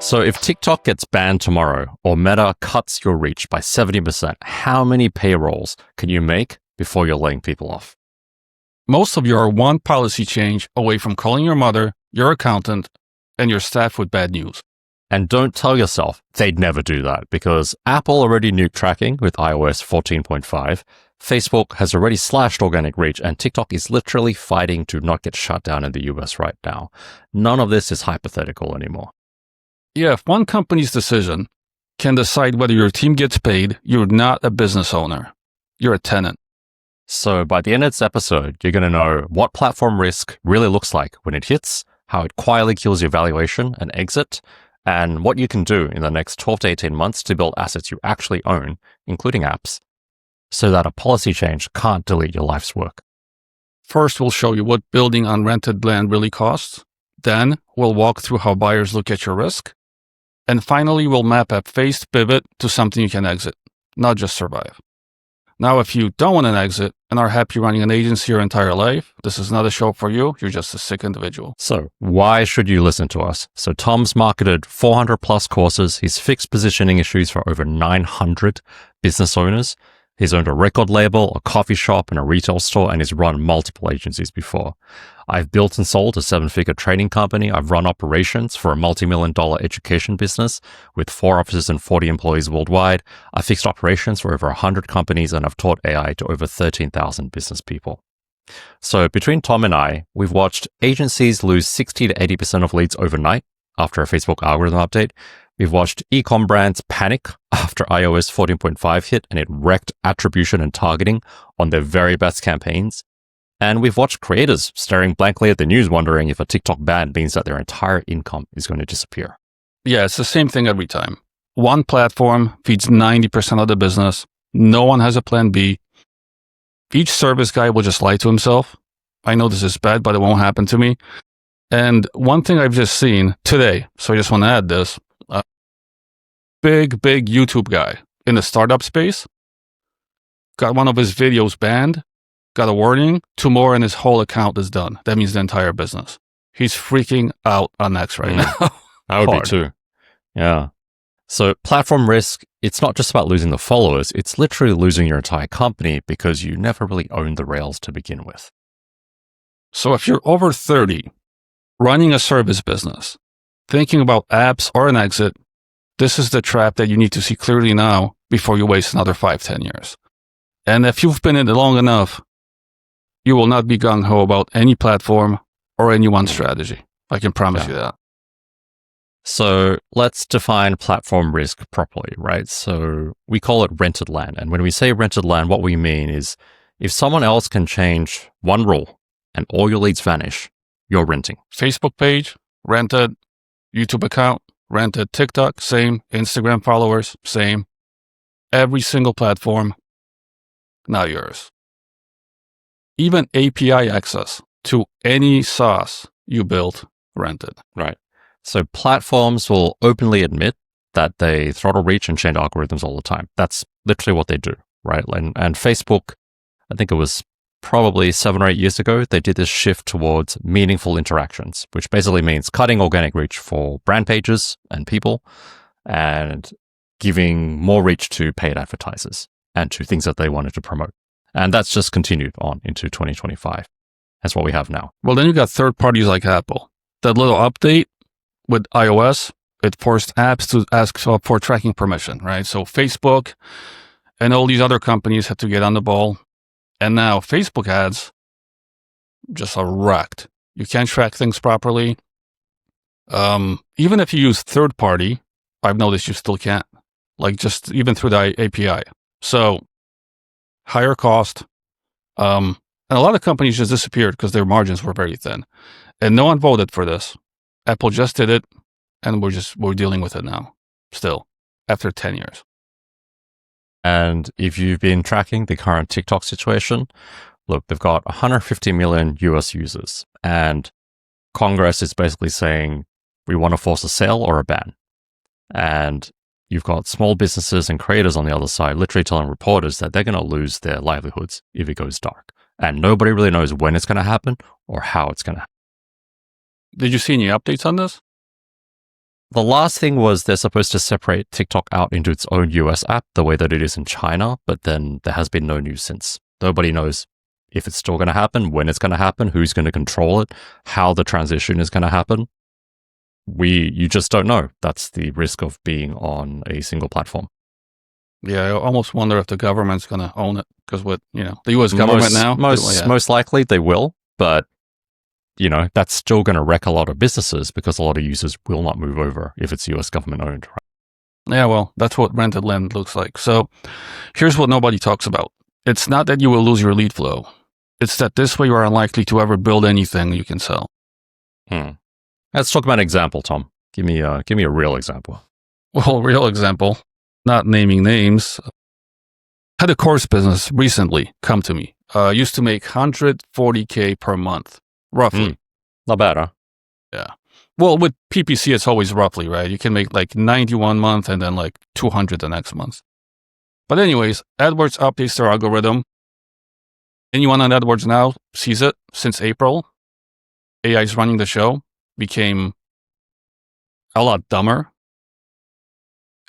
So if TikTok gets banned tomorrow or Meta cuts your reach by 70%, how many payrolls can you make before you're laying people off? Most of you are one policy change away from calling your mother, your accountant, and your staff with bad news. And don't tell yourself they'd never do that, because Apple already nuked tracking with iOS 14.5. Facebook has already slashed organic reach, and TikTok is literally fighting to not get shut down in the US right now. None of this is hypothetical anymore. Yeah, if one company's decision can decide whether your team gets paid, you're not a business owner. You're a tenant. So by the end of this episode, you're going to know what platform risk really looks like when it hits, how it quietly kills your valuation and exit, and what you can do in the next 12 to 18 months to build assets you actually own, including apps, so that a policy change can't delete your life's work. First, we'll show you what building on rented land really costs. Then, we'll walk through how buyers look at your risk. And finally, we'll map a phased pivot to something you can exit, not just survive. Now, if you don't want an exit and are happy running an agency your entire life, this is not a show for you. You're just a sick individual. So why should you listen to us? So Tom's marketed 400 plus courses. He's fixed positioning issues for over 900 business owners. He's owned a record label, a coffee shop, and a retail store, and he's run multiple agencies before. I've built and sold a 7-figure training company. I've run operations for a multi-million-dollar education business with 4 offices and 40 employees worldwide. I've fixed operations for over 100 companies, and I've taught AI to over 13,000 business people. So between Tom and I, we've watched agencies lose 60 to 80% of leads overnight after a Facebook algorithm update. We've watched e-com brands panic after iOS 14.5 hit and it wrecked attribution and targeting on their very best campaigns. And we've watched creators staring blankly at the news wondering if a TikTok ban means that their entire income is going to disappear. Yeah, it's the same thing every time. One platform feeds 90% of the business. No one has a plan B. Each service guy will just lie to himself. I know this is bad, but it won't happen to me. And one thing I've just seen today, so I just want to add this, big YouTube guy in the startup space got one of his videos banned, got a warning, 2 more and his whole account is done. That means the entire business. He's freaking out on X right now. I would be too. Yeah. So platform risk, it's not just about losing the followers. It's literally losing your entire company because you never really owned the rails to begin with. So if you're over 30, running a service business, thinking about apps or an exit, this is the trap that you need to see clearly now before you waste another 5-10 years. And if you've been in it long enough, you will not be gung-ho about any platform or any one strategy. I can promise you that. So let's define platform risk properly, right? So we call it rented land. And when we say rented land, what we mean is if someone else can change one rule and all your leads vanish, you're renting. Facebook page, rented. YouTube account, rented. TikTok, same. Instagram followers, same. Every single platform, not yours. Even API access to any SaaS you built, rented. Right. So platforms will openly admit that they throttle reach and change algorithms all the time. That's literally what they do, right? And Facebook, I think it was probably 7 or 8 years ago, they did this shift towards meaningful interactions, which basically means cutting organic reach for brand pages and people and giving more reach to paid advertisers and to things that they wanted to promote. And that's just continued on into 2025. That's what we have now. Well, then you got third parties like Apple. That little update with iOS, it forced apps to ask for tracking permission, right? So Facebook and all these other companies had to get on the ball. And now Facebook ads just are wrecked. You can't track things properly. Even if you use third party, I've noticed you still can't. Like just even through the API. So higher cost. And a lot of companies just disappeared because their margins were very thin. And no one voted for this. Apple just did it. And we're dealing with it now. Still, after 10 years. And if you've been tracking the current TikTok situation, look, they've got 150 million US users. And Congress is basically saying, we want to force a sale or a ban. And you've got small businesses and creators on the other side literally telling reporters that they're going to lose their livelihoods if it goes dark. And nobody really knows when it's going to happen or how it's going to happen. Did you see any updates on this? The last thing was they're supposed to separate TikTok out into its own US app the way that it is in China, but then there has been no news since. Nobody knows if it's still going to happen, when it's going to happen, who's going to control it, how the transition is going to happen. You just don't know. That's the risk of being on a single platform. Yeah, I almost wonder if the government's going to own it, because with the U.S. government now, most likely they will, but that's still going to wreck a lot of businesses because a lot of users will not move over if it's US government owned. Right? Yeah, well, that's what rented land looks like. So here's what nobody talks about. It's not that you will lose your lead flow. It's that this way you are unlikely to ever build anything you can sell. Let's talk about an example, Tom. Give me a real example. Well, real example, not naming names. Had a course business recently come to me. Used to make $140K per month, roughly. Not bad, huh? Yeah. Well, with PPC, it's always roughly, right? You can make like 90 one month and then like 200 the next month. But anyways, AdWords updates their algorithm. Anyone on AdWords now sees it since April. AI is running the show, became a lot dumber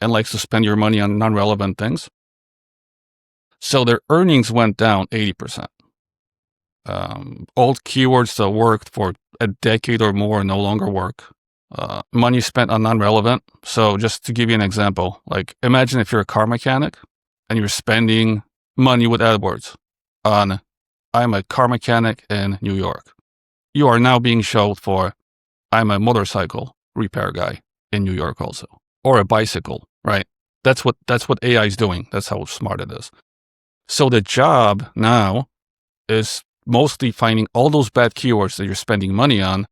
and likes to spend your money on non-relevant things. So their earnings went down 80%. Old keywords that worked for a decade or more no longer work. Money spent on non-relevant. So just to give you an example, like imagine if you're a car mechanic and you're spending money with AdWords on, I'm a car mechanic in New York. You are now being showed for, I'm a motorcycle repair guy in New York also, or a bicycle, right? That's what AI is doing. That's how smart it is. So the job now is mostly finding all those bad keywords that you're spending money on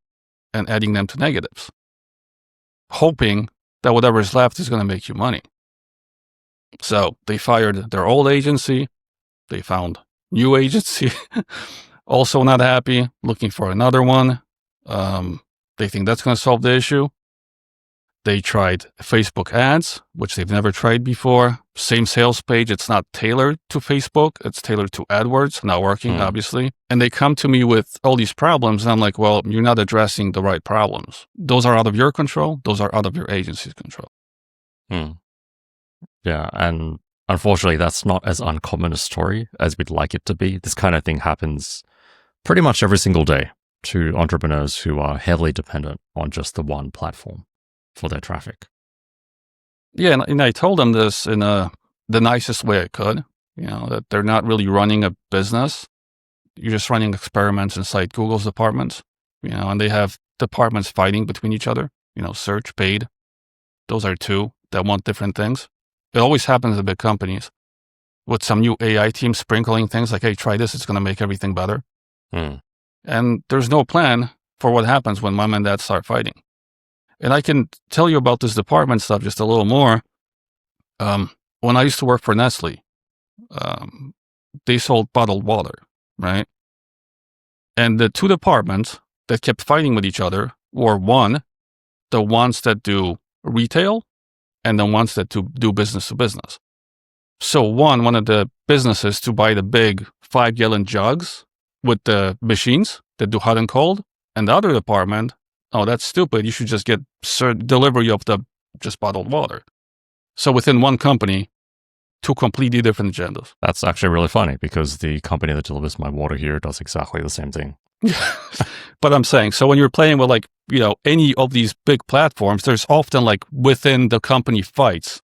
and adding them to negatives, hoping that whatever is left is going to make you money. So they fired their old agency. They found new agency, also not happy, looking for another one. They think that's going to solve the issue. They tried Facebook ads, which they've never tried before. Same sales page. It's not tailored to Facebook. It's tailored to AdWords. Not working, obviously. And they come to me with all these problems. And I'm like, well, you're not addressing the right problems. Those are out of your control. Those are out of your agency's control. Yeah. And unfortunately, that's not as uncommon a story as we'd like it to be. This kind of thing happens pretty much every single day to entrepreneurs who are heavily dependent on just the one platform for their traffic. Yeah, and I told them this in the nicest way I could, that they're not really running a business. You're just running experiments inside Google's departments, and they have departments fighting between each other, search, paid. Those are two that want different things. It always happens in big companies with some new AI team sprinkling things like, hey, try this, it's going to make everything better. And there's no plan for what happens when mom and dad start fighting. And I can tell you about this department stuff just a little more. When I used to work for Nestle, they sold bottled water, right? And the two departments that kept fighting with each other were the ones that do retail and the ones that do business to business. So one of the businesses to buy the big 5-gallon jugs with the machines that do hot and cold, and the other department, oh, that's stupid. You should just get delivery of the just bottled water. So within one company, two completely different agendas. That's actually really funny because the company that delivers my water here does exactly the same thing. But I'm saying, so when you're playing with any of these big platforms, there's often within the company fights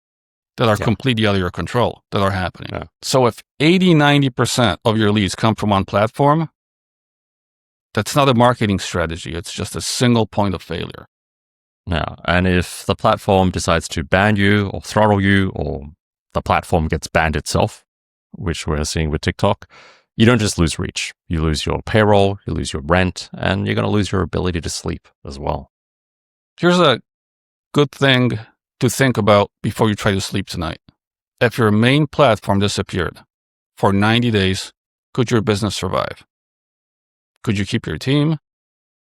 that are completely out of your control that are happening. Yeah. So if 80-90% of your leads come from one platform, that's not a marketing strategy. It's just a single point of failure. Yeah. And if the platform decides to ban you or throttle you, or the platform gets banned itself, which we're seeing with TikTok, you don't just lose reach. You lose your payroll, you lose your rent, and you're going to lose your ability to sleep as well. Here's a good thing to think about before you try to sleep tonight. If your main platform disappeared for 90 days, could your business survive? Could you keep your team,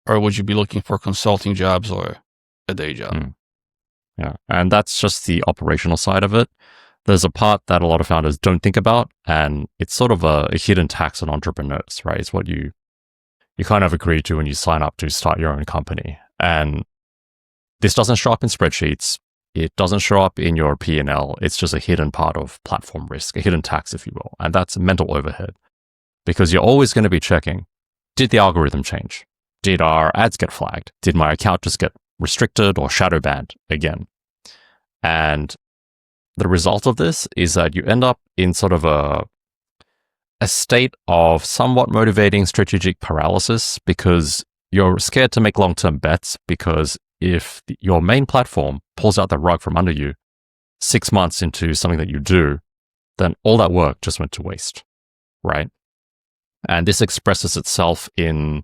or would you be looking for consulting jobs or a day job? Yeah, and that's just the operational side of it. There's a part that a lot of founders don't think about, and it's sort of a hidden tax on entrepreneurs, right? It's what you kind of agree to when you sign up to start your own company. And This doesn't show up in spreadsheets. It doesn't show up in your P&L. It's just a hidden part of platform risk, a hidden tax, if you will. And that's mental overhead because you're always going to be checking, did the algorithm change? Did our ads get flagged? Did my account just get restricted or shadow banned again? And the result of this is that you end up in sort of a state of somewhat motivating strategic paralysis because you're scared to make long-term bets because if your main platform pulls out the rug from under you 6 months into something that you do, then all that work just went to waste, right? And this expresses itself in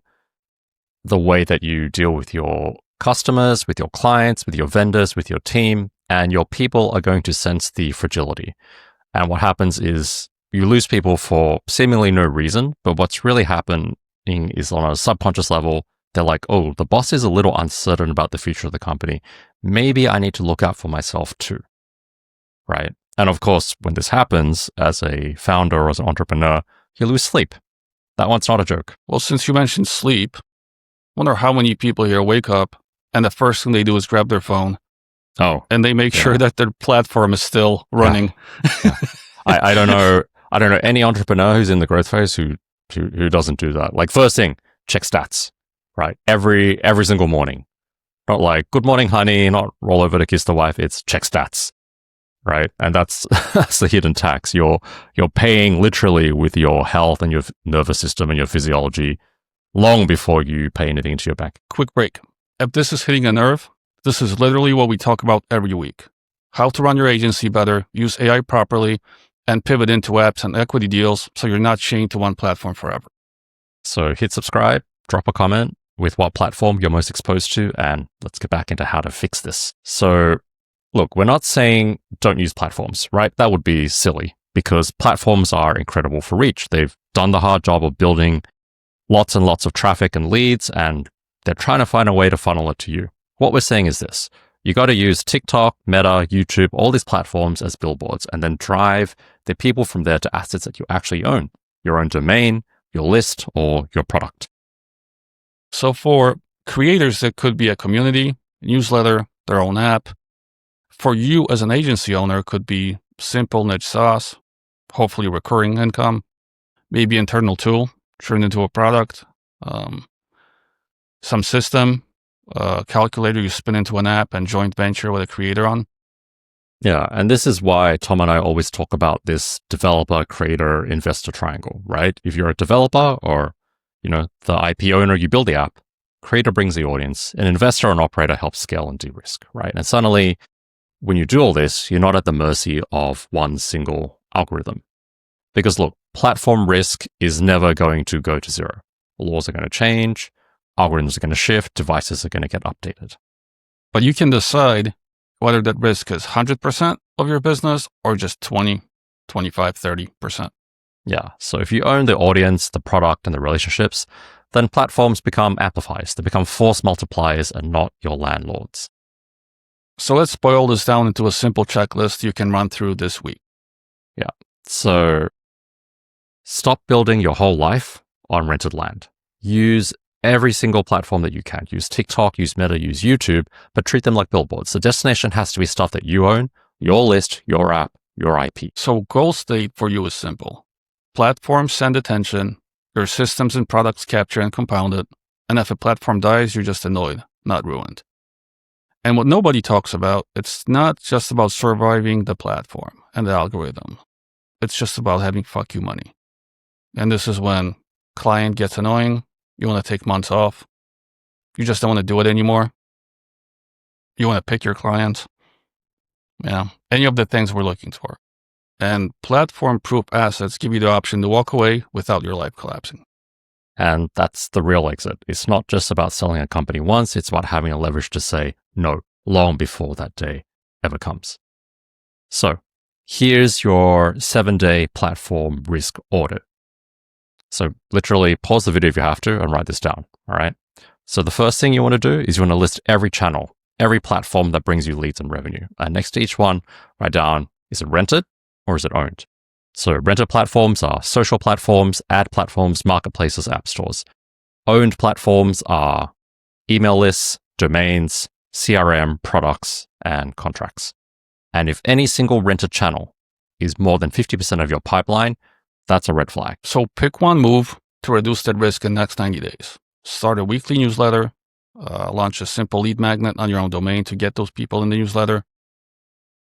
the way that you deal with your customers, with your clients, with your vendors, with your team, and your people are going to sense the fragility. And what happens is you lose people for seemingly no reason, but what's really happening is on a subconscious level, they're like, oh, the boss is a little uncertain about the future of the company. Maybe I need to look out for myself too, right? And of course, when this happens, as a founder or as an entrepreneur, you lose sleep. That one's not a joke. Well, since you mentioned sleep, I wonder how many people here wake up and the first thing they do is grab their phone. Oh, and they make sure that their platform is still running. Yeah. I don't know. I don't know any entrepreneur who's in the growth phase who doesn't do that. Like first thing, check stats, right? Every single morning. Not like, good morning, honey, not roll over to kiss the wife. It's check stats, right? And that's the hidden tax. You're paying literally with your health and your nervous system and your physiology long before you pay anything into your bank. Quick break. If this is hitting a nerve, this is literally what we talk about every week. How to run your agency better, use AI properly, and pivot into apps and equity deals so you're not chained to one platform forever. So hit subscribe, drop a comment with what platform you're most exposed to, and let's get back into how to fix this. So look, we're not saying don't use platforms, right? That would be silly because platforms are incredible for reach. They've done the hard job of building lots and lots of traffic and leads, and they're trying to find a way to funnel it to you. What we're saying is this. You got to use TikTok, Meta, YouTube, all these platforms as billboards, and then drive the people from there to assets that you actually own, your own domain, your list, or your product. So for creators, it could be a community, newsletter, their own app. For you as an agency owner, it could be simple niche SaaS, hopefully recurring income, maybe internal tool, turned into a product, some system, calculator you spin into an app and joint venture with a creator on. Yeah, and this is why Tom and I always talk about this developer, creator, investor triangle, right? If you're a developer or, the IP owner, you build the app, creator brings the audience, an investor and operator helps scale and de-risk, right? And suddenly, when you do all this, you're not at the mercy of one single algorithm. Because look, platform risk is never going to go to zero. Laws are going to change, algorithms are going to shift, devices are going to get updated. But you can decide whether that risk is 100% of your business or just 20, 25, 30%. Yeah. So if you own the audience, the product, and the relationships, then platforms become amplifiers. They become force multipliers and not your landlords. So let's boil this down into a simple checklist you can run through this week. Yeah. So stop building your whole life on rented land. Use every single platform that you can. Use TikTok, use Meta, use YouTube, but treat them like billboards. The destination has to be stuff that you own, your list, your app, your IP. So goal state for you is simple. Platforms send attention, your systems and products capture and compound it, and if a platform dies, you're just annoyed, not ruined. And what nobody talks about, it's not just about surviving the platform and the algorithm. It's just about having fuck you money. And this is when client gets annoying, you want to take months off, you just don't want to do it anymore, you want to pick your clients, any of the things we're looking for. And platform-proof assets give you the option to walk away without your life collapsing. And that's the real exit. It's not just about selling a company once, it's about having a leverage to say no long before that day ever comes. So here's your 7-day platform risk audit. So literally pause the video if you have to and write this down, all right? So the first thing you want to do is you want to list every channel, every platform that brings you leads and revenue. And next to each one, write down, is it rented or is it owned? So rented platforms are social platforms, ad platforms, marketplaces, app stores. Owned platforms are email lists, domains, CRM, products, and contracts. And if any single rented channel is more than 50% of your pipeline, that's a red flag. So pick one move to reduce that risk in the next 90 days. Start a weekly newsletter, launch a simple lead magnet on your own domain to get those people in the newsletter.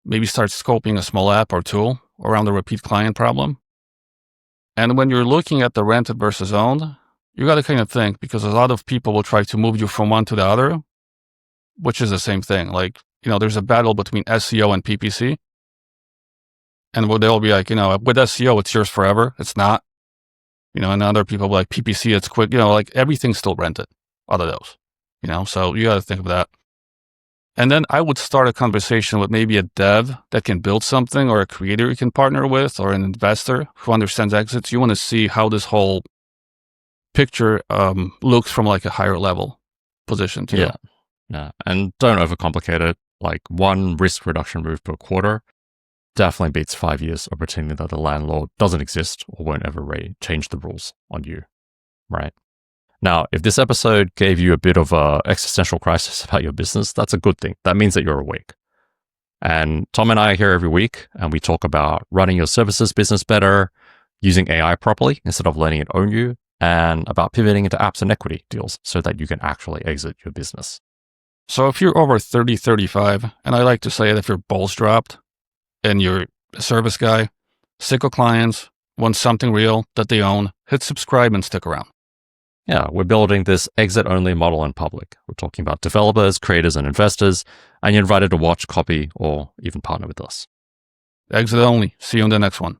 Maybe start scoping a small app or tool around the repeat client problem. And when you're looking at the rented versus owned, you got to kind of think, because a lot of people will try to move you from one to the other, which is the same thing. Like, there's a battle between SEO and PPC. And they'll be like, with SEO, it's yours forever. It's not. And other people will be like, PPC, it's quick. Like everything's still rented out of those. So you got to think of that. And then I would start a conversation with maybe a dev that can build something, or a creator you can partner with, or an investor who understands exits. You want to see how this whole picture looks from like a higher level position too. Yeah. And don't overcomplicate it. Like one risk reduction move per quarter definitely beats 5 years of pretending that the landlord doesn't exist or won't ever change the rules on you, right? Now, if this episode gave you a bit of a existential crisis about your business, that's a good thing. That means that you're awake. And Tom and I are here every week, and we talk about running your services business better, using AI properly instead of letting it own you, and about pivoting into apps and equity deals so that you can actually exit your business. So if you're over 30, 35, and I like to say that if your balls dropped and you're a service guy, sick of clients, want something real that they own, hit subscribe and stick around. Yeah, we're building this exit-only model in public. We're talking about developers, creators, and investors, and you're invited to watch, copy, or even partner with us. Exit only. See you in the next one.